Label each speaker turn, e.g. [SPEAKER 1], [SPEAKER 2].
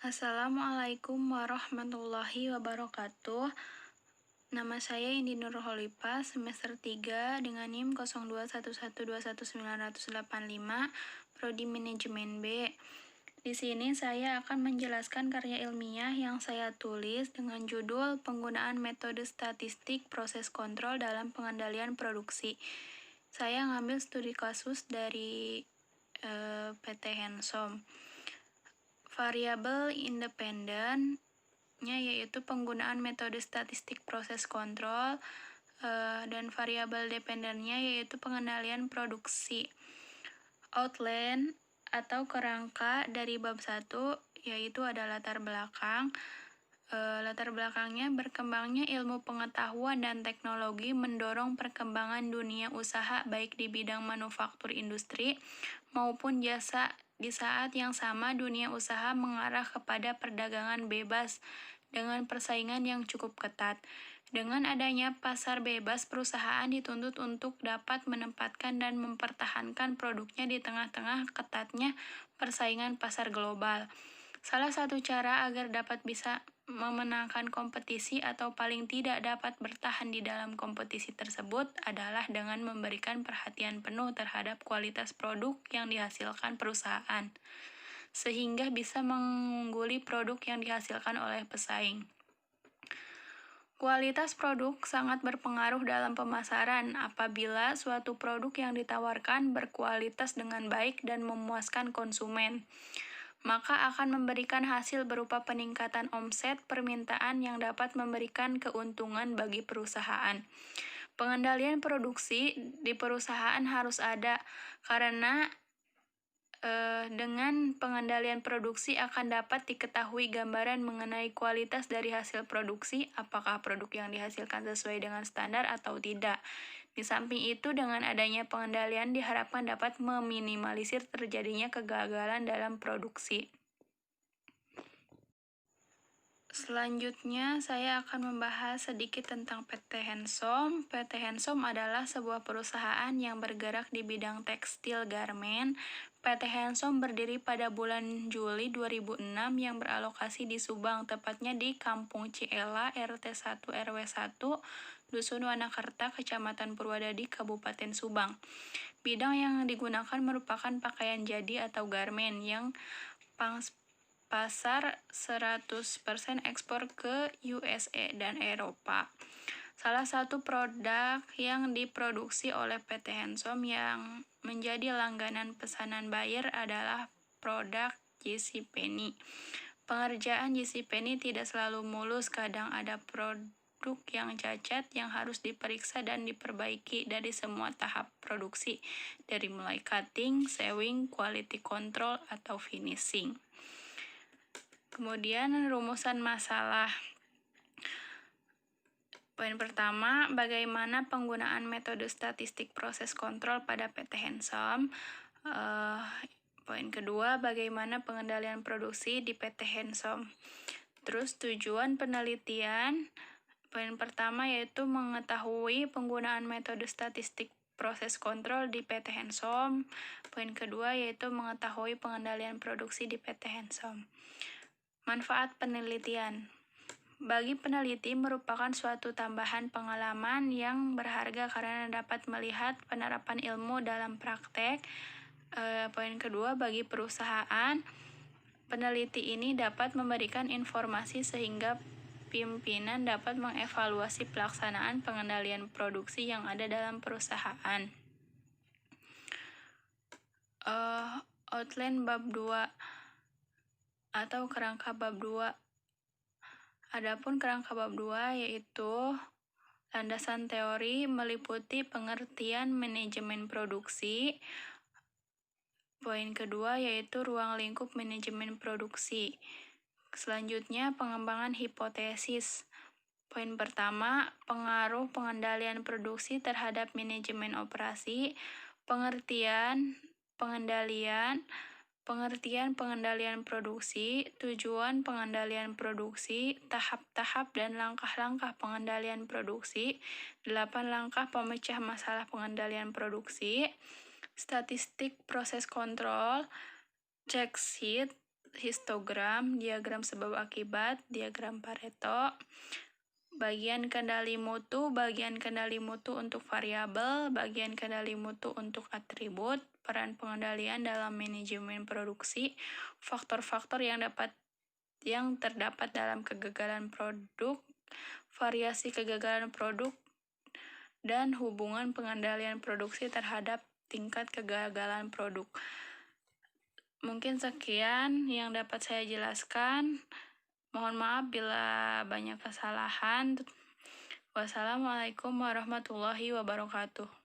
[SPEAKER 1] Assalamualaikum warahmatullahi wabarakatuh. Nama saya Indi Nurholifa, semester 3 dengan NIM 0211219885, Prodi Manajemen B. Di sini saya akan menjelaskan karya ilmiah yang saya tulis dengan judul Penggunaan Metode Statistik Proses Kontrol dalam Pengendalian Produksi. Saya ngambil studi kasus dari PT Hensom. Variabel independennya yaitu penggunaan metode statistik proses kontrol, dan variabel dependennya yaitu pengendalian produksi. Outline atau kerangka dari bab 1 yaitu ada latar belakang. Latar belakangnya berkembangnya ilmu pengetahuan dan teknologi mendorong perkembangan dunia usaha baik di bidang manufaktur industri maupun jasa. Di saat yang sama, dunia usaha mengarah kepada perdagangan bebas dengan persaingan yang cukup ketat. Dengan adanya pasar bebas, perusahaan dituntut untuk dapat menempatkan dan mempertahankan produknya di tengah-tengah ketatnya persaingan pasar global. Salah satu cara agar dapat bisa memenangkan kompetisi atau paling tidak dapat bertahan di dalam kompetisi tersebut adalah dengan memberikan perhatian penuh terhadap kualitas produk yang dihasilkan perusahaan, sehingga bisa mengungguli produk yang dihasilkan oleh pesaing. Kualitas produk sangat berpengaruh dalam pemasaran. Apabila suatu produk yang ditawarkan berkualitas dengan baik dan memuaskan konsumen, maka akan memberikan hasil berupa peningkatan omset permintaan yang dapat memberikan keuntungan bagi perusahaan. Pengendalian produksi di perusahaan harus ada, karena dengan pengendalian produksi akan dapat diketahui gambaran mengenai kualitas dari hasil produksi, apakah produk yang dihasilkan sesuai dengan standar atau tidak. Di samping itu, dengan adanya pengendalian diharapkan dapat meminimalisir terjadinya kegagalan dalam produksi. Selanjutnya, saya akan membahas sedikit tentang PT Hensom. PT Hensom adalah sebuah perusahaan yang bergerak di bidang tekstil garmen. PT Hensom berdiri pada bulan Juli 2006 yang beralokasi di Subang, tepatnya di Kampung Ciela, RT 1 RW 1, Dusun Wanakerta, Kecamatan Purwadadi, Kabupaten Subang. Bidang yang digunakan merupakan pakaian jadi atau garmen yang pasar 100% ekspor ke USA dan Eropa. Salah satu produk yang diproduksi oleh PT Hensom yang menjadi langganan pesanan buyer adalah produk JCPenney. Pengerjaan JCPenney tidak selalu mulus, kadang ada produk yang cacat yang harus diperiksa dan diperbaiki dari semua tahap produksi, dari mulai cutting, sewing, quality control, atau finishing. Kemudian rumusan masalah. Poin pertama, bagaimana penggunaan metode statistik proses kontrol pada PT Hensom. Poin kedua, bagaimana pengendalian produksi di PT Hensom. Terus tujuan penelitian. Poin pertama yaitu mengetahui penggunaan metode statistik proses kontrol di PT Hensom. Poin kedua yaitu mengetahui pengendalian produksi di PT Hensom. Manfaat penelitian. Bagi peneliti merupakan suatu tambahan pengalaman yang berharga karena dapat melihat penerapan ilmu dalam praktek. Poin kedua, bagi perusahaan, peneliti ini dapat memberikan informasi sehingga pimpinan dapat mengevaluasi pelaksanaan pengendalian produksi yang ada dalam perusahaan. Outline bab 2 atau kerangka bab 2. Adapun kerangka bab 2 yaitu landasan teori meliputi pengertian manajemen produksi. Poin kedua yaitu ruang lingkup manajemen produksi. Selanjutnya, pengembangan hipotesis. Poin pertama, pengaruh pengendalian produksi terhadap manajemen operasi, pengertian pengendalian produksi, tujuan pengendalian produksi, tahap-tahap dan langkah-langkah pengendalian produksi, 8 langkah pemecah masalah pengendalian produksi, statistik proses kontrol, check sheet, histogram, diagram sebab akibat, diagram Pareto, bagian kendali mutu untuk variabel, bagian kendali mutu untuk atribut, peran pengendalian dalam manajemen produksi, faktor-faktor yang terdapat dalam kegagalan produk, variasi kegagalan produk, dan hubungan pengendalian produksi terhadap tingkat kegagalan produk. Mungkin sekian yang dapat saya jelaskan. Mohon maaf bila banyak kesalahan. Wassalamualaikum warahmatullahi wabarakatuh.